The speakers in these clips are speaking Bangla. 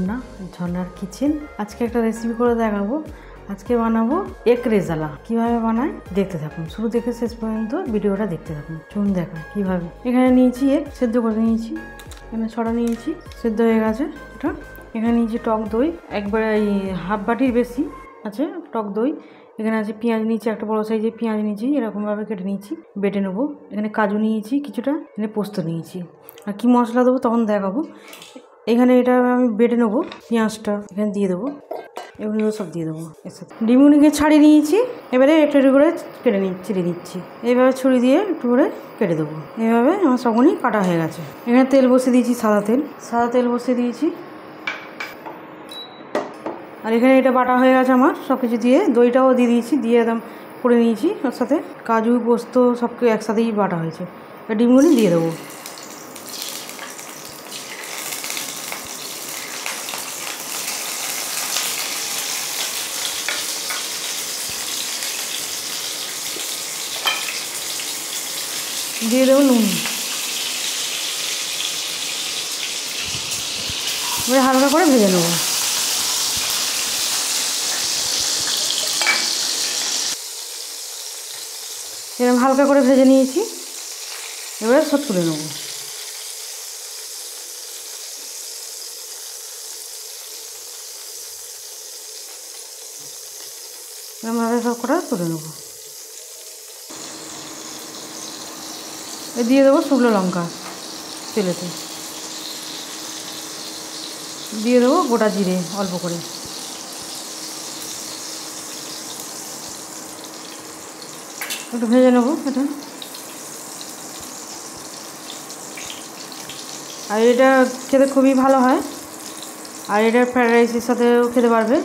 ঝর্ণা, ঝর্ণার কিচেন। আজকে একটা রেসিপি করে দেখাবো। আজকে বানাবো এগ রেজালা। কিভাবে বানায় দেখতে থাকুন, শুরু থেকে শেষ পর্যন্ত ভিডিওটা দেখতে থাকুন। চলুন দেখা কিভাবে। এখানে নিয়েছি এগ সেদ্ধ করে নিয়েছি, এখানে ছড়া নিয়েছি, সেদ্ধ হয়ে গেছে এটা। এখানে নিয়েছি টক দই, একবারে এই হাফ বাটির বেশি আছে টক দই। এখানে আছে পেঁয়াজ নিয়েছি, একটা বড় সাইজের পেঁয়াজ নিয়েছি, এরকমভাবে কেটে নিয়েছি, বেটে নেবো। এখানে কাজু নিয়েছি কিছুটা, এখানে পোস্ত নিয়েছি। আর কি মশলা দেবো তখন দেখাবো। এখানে এটা আমি বেটে নেবো, পেঁয়াজটা এখানে দিয়ে দেবো, এগুলো সব দিয়ে দেবো এর সাথে। ডিমগুলিকে ছাড়িয়ে নিয়েছি, এবারে একটু একটু করে ছিঁড়ে নিচ্ছি। এইভাবে ছুরি দিয়ে একটু করে কেটে দেবো। এইভাবে আমার সবগুলি কাটা হয়ে গেছে। এখানে তেল বসিয়ে দিয়েছি, সাদা তেল বসিয়ে দিয়েছি। আর এখানে এটা বাটা হয়ে গেছে আমার, সব কিছু দিয়ে দইটাও দিয়ে দিয়েছি, দিয়ে একদম করে নিয়েছি। ওর সাথে কাজু পোস্ত সব কিছু একসাথেই বাটা হয়েছে। ডিমগুলি দিয়ে দেবো। দিয়ে দেবো নুন, এবারে হালকা করে ভেজে নেবো। এরকম হালকা করে ভেজে নিয়েছি, এবারে সব তুলে নেবো। এরকমভাবে সব কটা তুলে নেবো। দিয়ে দেবো শুকনো লঙ্কা তেলেতে, দিয়ে দেবো গোটা জিরে অল্প করে, একটু ভেজে নেবো এটা। আর এটা খেতে খুবই ভালো হয়, আর এটা ফ্রায়েড রাইসের সাথেও খেতে পারবে,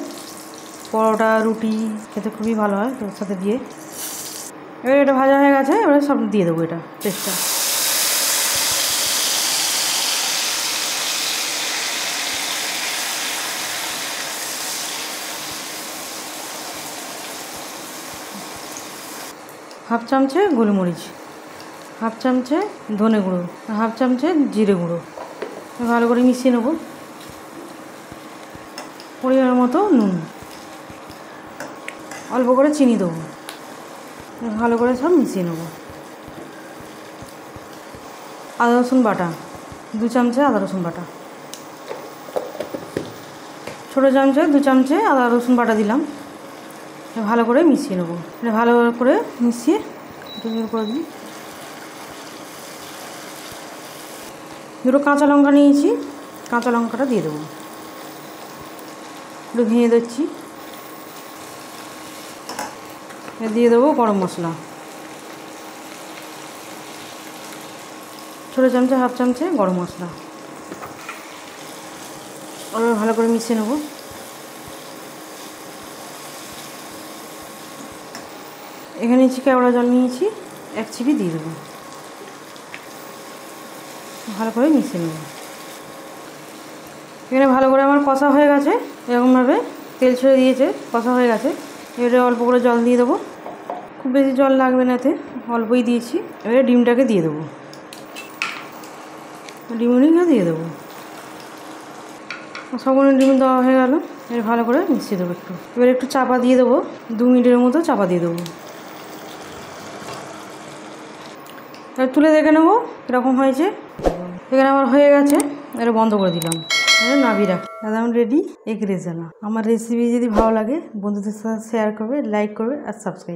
পরোটা রুটি খেতে খুবই ভালো হয় তোর সাথে দিয়ে। এবার এটা ভাজা হয়ে গেছে, এবারে সব দিয়ে দেবো এটা পেস্টটা। হাফ চামচে গোলমরিচ, হাফ চামচে ধনে গুঁড়ো, হাফ চামচে জিরে গুঁড়ো, ভালো করে মিশিয়ে নেবো। পরিমাণ মতো নুন, অল্প করে চিনি দেবো, ভালো করে সব মিশিয়ে নেবো। আদা রসুন বাটা 2 চামচে, আদা রসুন বাটা ছোটো চামচে 2 চামচে আদা রসুন বাটা দিলাম। ভালো করে মিশিয়ে নেবো, ভালো করে মিশিয়ে করে দিই। দুটো কাঁচা লঙ্কা নিয়েছি, কাঁচা লঙ্কাটা দিয়ে দেবো, একটু ভেঙে দিচ্ছি। দিয়ে দেবো গরম মশলা, ছোটো চামচে হাফ চামচে গরম মশলা, ভালো করে মিশিয়ে নেবো। এখানে কেওড়া জল নিয়েছি, 1 চিপি দিয়ে দেবো, ভালো করে মিশিয়ে নেব। এখানে ভালো করে আমার কষা হয়ে গেছে, এরকমভাবে তেল ছেড়ে দিয়েছে, কষা হয়ে গেছে। এবারে অল্প করে জল দিয়ে দেবো, খুব বেশি জল লাগবে না, এতে অল্পই দিয়েছি। এবারে ডিমটাকে দিয়ে দেবো, ডিমটা দিয়ে দেবো। সবগুলো ডিম দেওয়া হয়ে গেল, এবার ভালো করে মিশিয়ে দেবো একটু। এবার একটু চাপা দিয়ে দেবো, 2 মিনিটের মতো চাপা দিয়ে দেবো। এবার তুলে দেখে নেবো কীরকম হয়েছে। এখানে আমার হয়ে গেছে, এটা বন্ধ করে দিলাম, নামিয়ে রাখি। দাদা আমি রেডি এগ রেজালা। আমার রেসিপি যদি ভালো লাগে বন্ধুদের সাথে শেয়ার করবে, লাইক করবে আর সাবস্ক্রাইব।